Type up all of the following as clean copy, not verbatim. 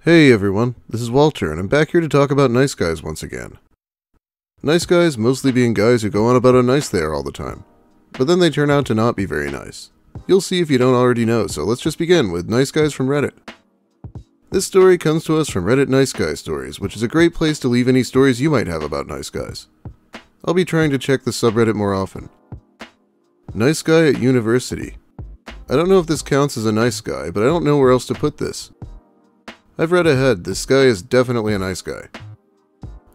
Hey everyone, this is Walter, and I'm back here to talk about nice guys once again. Nice guys mostly being guys who go on about how nice they are all the time, but then they turn out to not be very nice. You'll see if you don't already know, so let's just begin with Nice Guys from Reddit. This story comes to us from Reddit Nice Guy Stories, which is a great place to leave any stories you might have about nice guys. I'll be trying to check the subreddit more often. Nice guy at university. I don't know if this counts as a nice guy, but I don't know where else to put this. I've read ahead, this guy is definitely a nice guy.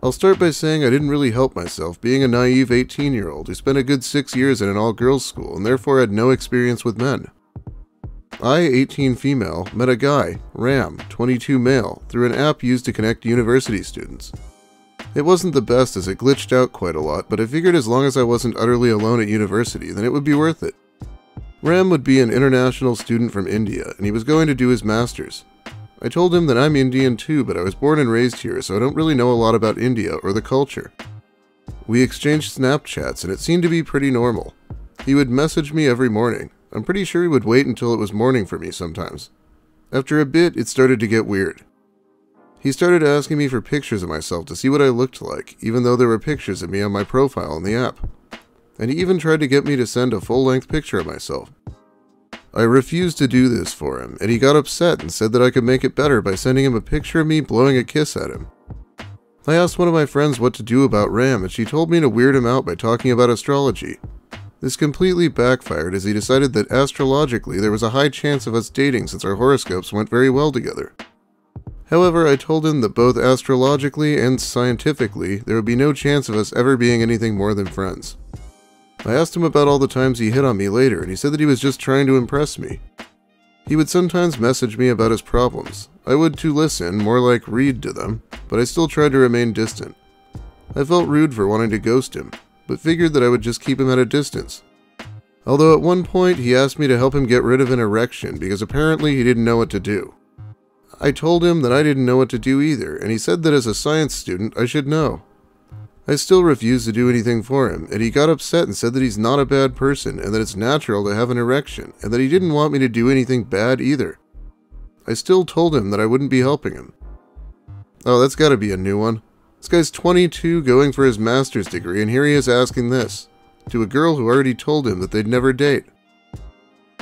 I'll start by saying I didn't really help myself, being a naive 18-year-old who spent a good 6 years in an all-girls school and therefore had no experience with men. I, 18 female, met a guy, Ram, 22 male, through an app used to connect university students. It wasn't the best as it glitched out quite a lot, but I figured as long as I wasn't utterly alone at university, then it would be worth it. Ram would be an international student from India, and he was going to do his master's. I told him that I'm Indian too, but I was born and raised here, so I don't really know a lot about India or the culture. We exchanged Snapchats, and it seemed to be pretty normal. He would message me every morning. I'm pretty sure he would wait until it was morning for me sometimes. After a bit, it started to get weird. He started asking me for pictures of myself to see what I looked like, even though there were pictures of me on my profile in the app. And he even tried to get me to send a full-length picture of myself. I refused to do this for him, and he got upset and said that I could make it better by sending him a picture of me blowing a kiss at him. I asked one of my friends what to do about Ram, and she told me to weird him out by talking about astrology. This completely backfired as he decided that astrologically there was a high chance of us dating since our horoscopes went very well together. However, I told him that both astrologically and scientifically there would be no chance of us ever being anything more than friends. I asked him about all the times he hit on me later, and he said that he was just trying to impress me. He would sometimes message me about his problems. I would to listen, more like read to them, but I still tried to remain distant. I felt rude for wanting to ghost him, but figured that I would just keep him at a distance. Although at one point he asked me to help him get rid of an erection because apparently he didn't know what to do. I told him that I didn't know what to do either, and he said that as a science student I should know. I still refused to do anything for him, and he got upset and said that he's not a bad person and that it's natural to have an erection, and that he didn't want me to do anything bad either. I still told him that I wouldn't be helping him. Oh, that's gotta be a new one. This guy's 22 going for his master's degree, and here he is asking this, to a girl who already told him that they'd never date.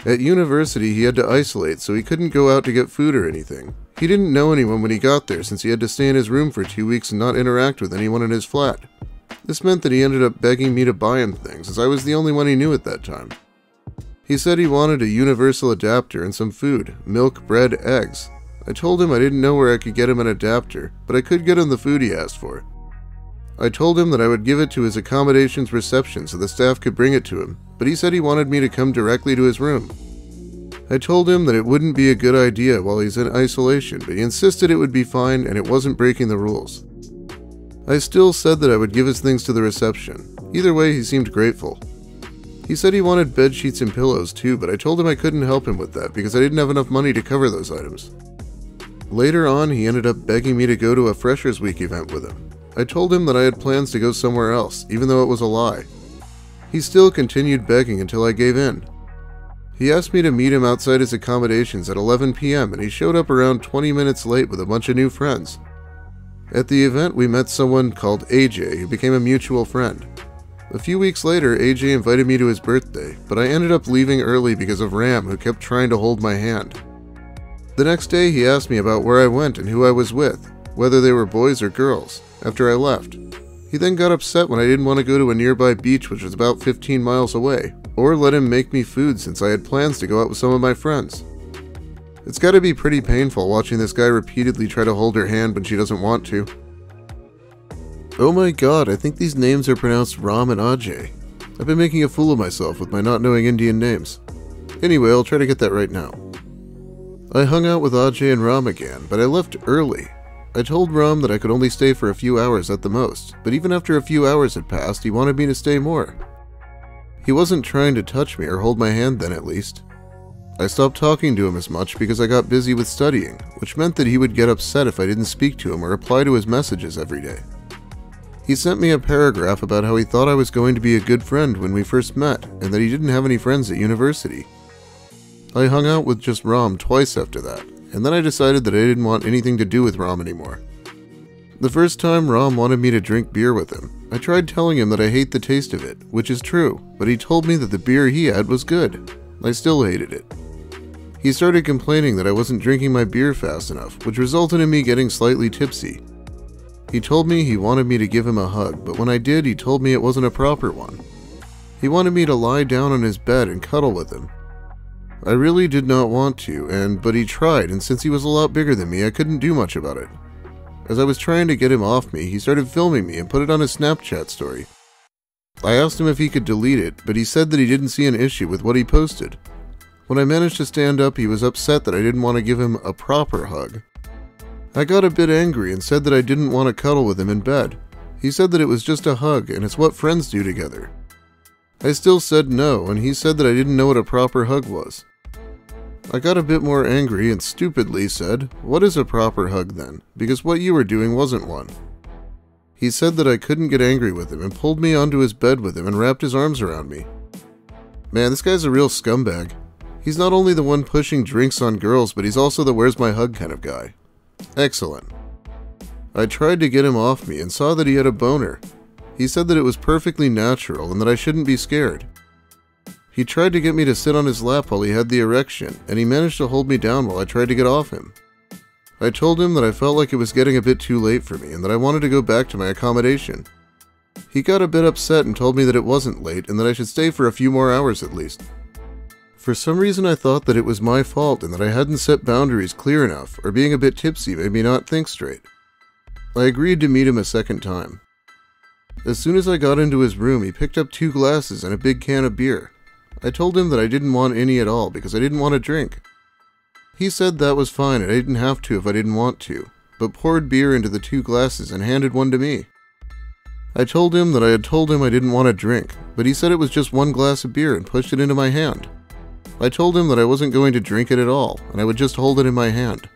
At university, he had to isolate, so he couldn't go out to get food or anything. He didn't know anyone when he got there since he had to stay in his room for 2 weeks and not interact with anyone in his flat. This meant that he ended up begging me to buy him things, as I was the only one he knew at that time. He said he wanted a universal adapter and some food, milk, bread, eggs. I told him I didn't know where I could get him an adapter, but I could get him the food he asked for. I told him that I would give it to his accommodations reception so the staff could bring it to him, but he said he wanted me to come directly to his room. I told him that it wouldn't be a good idea while he's in isolation, but he insisted it would be fine and it wasn't breaking the rules. I still said that I would give his things to the reception. Either way, he seemed grateful. He said he wanted bed sheets and pillows too, but I told him I couldn't help him with that because I didn't have enough money to cover those items. Later on, he ended up begging me to go to a Freshers Week event with him. I told him that I had plans to go somewhere else, even though it was a lie. He still continued begging until I gave in. He asked me to meet him outside his accommodations at 11 p.m. and he showed up around 20 minutes late with a bunch of new friends. At the event, we met someone called AJ who became a mutual friend. A few weeks later, AJ invited me to his birthday, but I ended up leaving early because of Ram, who kept trying to hold my hand. The next day, he asked me about where I went and who I was with, whether they were boys or girls, after I left. He then got upset when I didn't want to go to a nearby beach which was about 15 miles away, or let him make me food since I had plans to go out with some of my friends. It's gotta be pretty painful watching this guy repeatedly try to hold her hand when she doesn't want to. Oh my god, I think these names are pronounced Ram and Ajay. I've been making a fool of myself with my not knowing Indian names. Anyway, I'll try to get that right now. I hung out with Ajay and Ram again, but I left early. I told Ram that I could only stay for a few hours at the most, but even after a few hours had passed, he wanted me to stay more. He wasn't trying to touch me or hold my hand then, at least. I stopped talking to him as much because I got busy with studying, which meant that he would get upset if I didn't speak to him or reply to his messages every day. He sent me a paragraph about how he thought I was going to be a good friend when we first met, and that he didn't have any friends at university. I hung out with just Ram twice after that, and then I decided that I didn't want anything to do with Rom anymore. The first time Rom wanted me to drink beer with him, I tried telling him that I hate the taste of it, which is true, but he told me that the beer he had was good. I still hated it. He started complaining that I wasn't drinking my beer fast enough, which resulted in me getting slightly tipsy. He told me he wanted me to give him a hug, but when I did, he told me it wasn't a proper one. He wanted me to lie down on his bed and cuddle with him. I really did not want to, but he tried, and since he was a lot bigger than me, I couldn't do much about it. As I was trying to get him off me, he started filming me and put it on his Snapchat story. I asked him if he could delete it, but he said that he didn't see an issue with what he posted. When I managed to stand up, he was upset that I didn't want to give him a proper hug. I got a bit angry and said that I didn't want to cuddle with him in bed. He said that it was just a hug and it's what friends do together. I still said no, and he said that I didn't know what a proper hug was. I got a bit more angry and stupidly said, "What is a proper hug then? Because what you were doing wasn't one." He said that I couldn't get angry with him and pulled me onto his bed with him and wrapped his arms around me. Man, this guy's a real scumbag. He's not only the one pushing drinks on girls, but he's also the where's my hug kind of guy. Excellent. I tried to get him off me and saw that he had a boner. He said that it was perfectly natural and that I shouldn't be scared. He tried to get me to sit on his lap while he had the erection, and he managed to hold me down while I tried to get off him. I told him that I felt like it was getting a bit too late for me and that I wanted to go back to my accommodation. He got a bit upset and told me that it wasn't late and that I should stay for a few more hours at least. For some reason I thought that it was my fault and that I hadn't set boundaries clear enough, or being a bit tipsy made me not think straight. I agreed to meet him a second time. As soon as I got into his room, he picked up 2 glasses and a big can of beer. I told him that I didn't want any at all because I didn't want to drink. He said that was fine and I didn't have to if I didn't want to, but poured beer into the 2 glasses and handed one to me. I told him that I had told him I didn't want to drink, but he said it was just 1 glass of beer and pushed it into my hand. I told him that I wasn't going to drink it at all, and I would just hold it in my hand.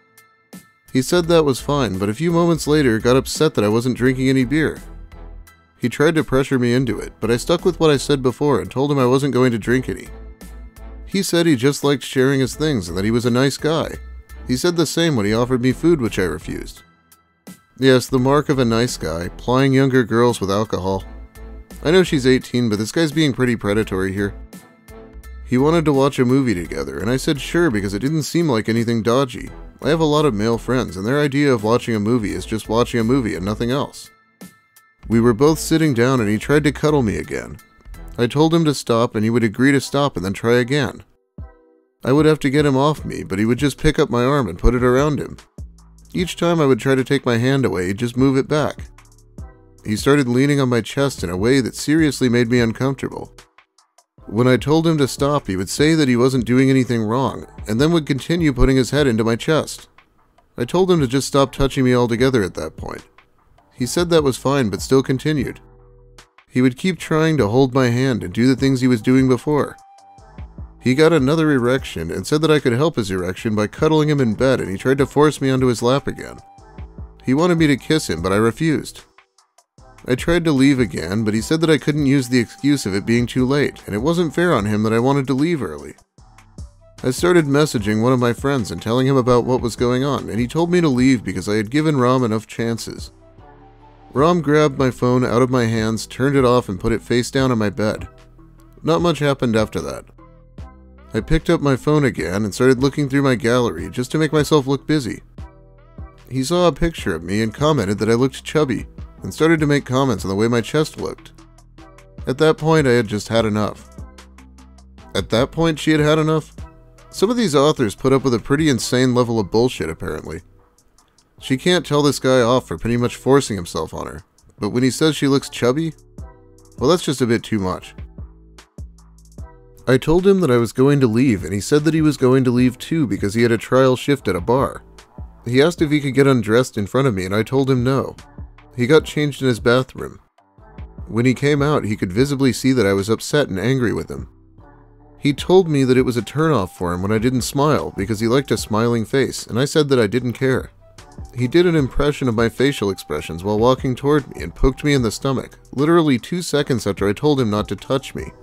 He said that was fine, but a few moments later got upset that I wasn't drinking any beer. He tried to pressure me into it, but I stuck with what I said before and told him I wasn't going to drink any. He said he just liked sharing his things and that he was a nice guy. He said the same when he offered me food, which I refused. Yes, the mark of a nice guy, plying younger girls with alcohol. I know she's 18, but this guy's being pretty predatory here. He wanted to watch a movie together, and I said sure because it didn't seem like anything dodgy. I have a lot of male friends, and their idea of watching a movie is just watching a movie and nothing else. We were both sitting down and he tried to cuddle me again. I told him to stop and he would agree to stop and then try again. I would have to get him off me, but he would just pick up my arm and put it around him. Each time I would try to take my hand away, he'd just move it back. He started leaning on my chest in a way that seriously made me uncomfortable. When I told him to stop, he would say that he wasn't doing anything wrong, and then would continue putting his head into my chest. I told him to just stop touching me altogether at that point. He said that was fine, but still continued. He would keep trying to hold my hand and do the things he was doing before. He got another erection and said that I could help his erection by cuddling him in bed, and he tried to force me onto his lap again. He wanted me to kiss him, but I refused. I tried to leave again, but he said that I couldn't use the excuse of it being too late, and it wasn't fair on him that I wanted to leave early. I started messaging one of my friends and telling him about what was going on, and he told me to leave because I had given Rom enough chances. Rom grabbed my phone out of my hands, turned it off, and put it face down on my bed. Not much happened after that. I picked up my phone again and started looking through my gallery just to make myself look busy. He saw a picture of me and commented that I looked chubby, and started to make comments on the way my chest looked. At that point, I had just had enough. At that point, she had had enough? Some of these authors put up with a pretty insane level of bullshit, apparently. She can't tell this guy off for pretty much forcing himself on her, but when he says she looks chubby, well, that's just a bit too much. I told him that I was going to leave, and he said that he was going to leave too because he had a trial shift at a bar. He asked if he could get undressed in front of me, and I told him no. He got changed in his bathroom. When he came out, he could visibly see that I was upset and angry with him. He told me that it was a turnoff for him when I didn't smile because he liked a smiling face, and I said that I didn't care. He did an impression of my facial expressions while walking toward me and poked me in the stomach, literally 2 seconds after I told him not to touch me.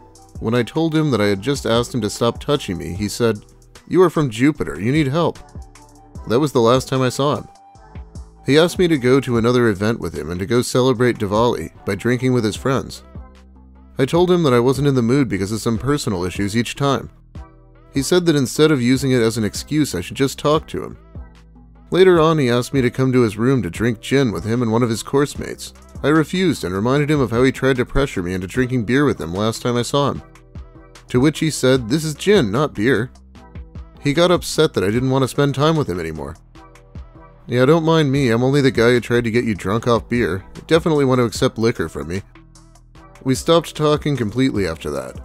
When I told him that I had just asked him to stop touching me, he said, "You are from Jupiter, you need help." That was the last time I saw him. He asked me to go to another event with him and to go celebrate Diwali by drinking with his friends. I told him that I wasn't in the mood because of some personal issues each time. He said that instead of using it as an excuse, I should just talk to him. Later on, he asked me to come to his room to drink gin with him and one of his course mates. I refused and reminded him of how he tried to pressure me into drinking beer with him last time I saw him. To which he said, "This is gin, not beer." He got upset that I didn't want to spend time with him anymore. Yeah, don't mind me, I'm only the guy who tried to get you drunk off beer. You definitely want to accept liquor from me. We stopped talking completely after that.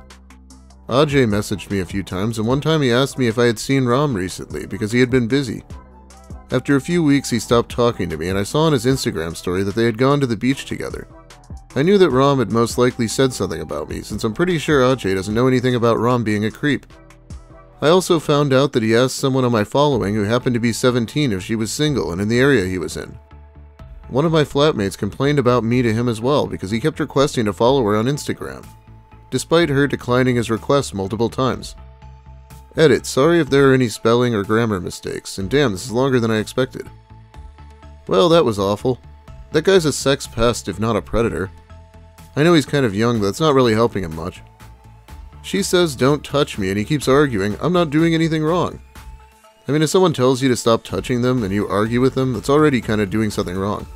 Ajay messaged me a few times, and one time he asked me if I had seen Ram recently because he had been busy. After a few weeks, he stopped talking to me, and I saw on his Instagram story that they had gone to the beach together. I knew that Ram had most likely said something about me, since I'm pretty sure Ajay doesn't know anything about Ram being a creep. I also found out that he asked someone on my following who happened to be 17 if she was single and in the area he was in. One of my flatmates complained about me to him as well because he kept requesting to follow her on Instagram, despite her declining his request multiple times. Edit, sorry if there are any spelling or grammar mistakes, and damn, this is longer than I expected. Well, that was awful. That guy's a sex pest if not a predator. I know he's kind of young, but that's not really helping him much. She says don't touch me and he keeps arguing I'm not doing anything wrong. I mean, if someone tells you to stop touching them and you argue with them, that's already kind of doing something wrong.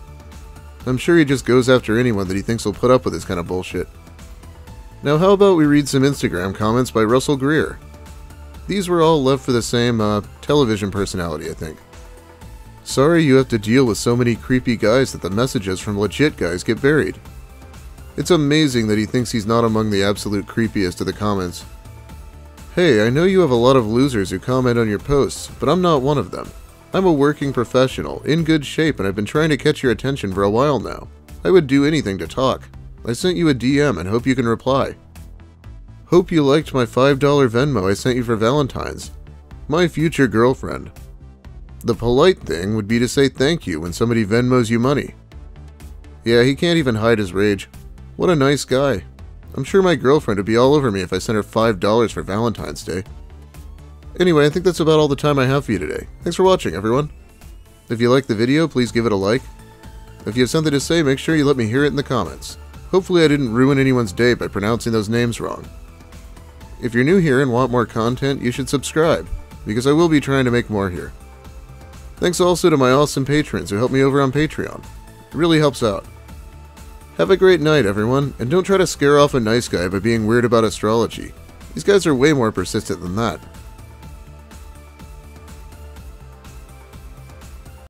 I'm sure he just goes after anyone that he thinks will put up with this kind of bullshit. Now how about we read some Instagram comments by Russell Greer? These were all left for the same, television personality, I think. Sorry you have to deal with so many creepy guys that the messages from legit guys get buried. It's amazing that he thinks he's not among the absolute creepiest of the comments. Hey, I know you have a lot of losers who comment on your posts, but I'm not one of them. I'm a working professional, in good shape, and I've been trying to catch your attention for a while now. I would do anything to talk. I sent you a DM and hope you can reply. Hope you liked my $5 Venmo I sent you for Valentine's. My future girlfriend. The polite thing would be to say thank you when somebody Venmos you money. Yeah, he can't even hide his rage. What a nice guy. I'm sure my girlfriend would be all over me if I sent her $5 for Valentine's Day. Anyway, I think that's about all the time I have for you today. Thanks for watching, everyone. If you liked the video, please give it a like. If you have something to say, make sure you let me hear it in the comments. Hopefully I didn't ruin anyone's day by pronouncing those names wrong. If you're new here and want more content, you should subscribe, because I will be trying to make more here. Thanks also to my awesome patrons who help me over on Patreon. It really helps out. Have a great night, everyone, and don't try to scare off a nice guy by being weird about astrology. These guys are way more persistent than that.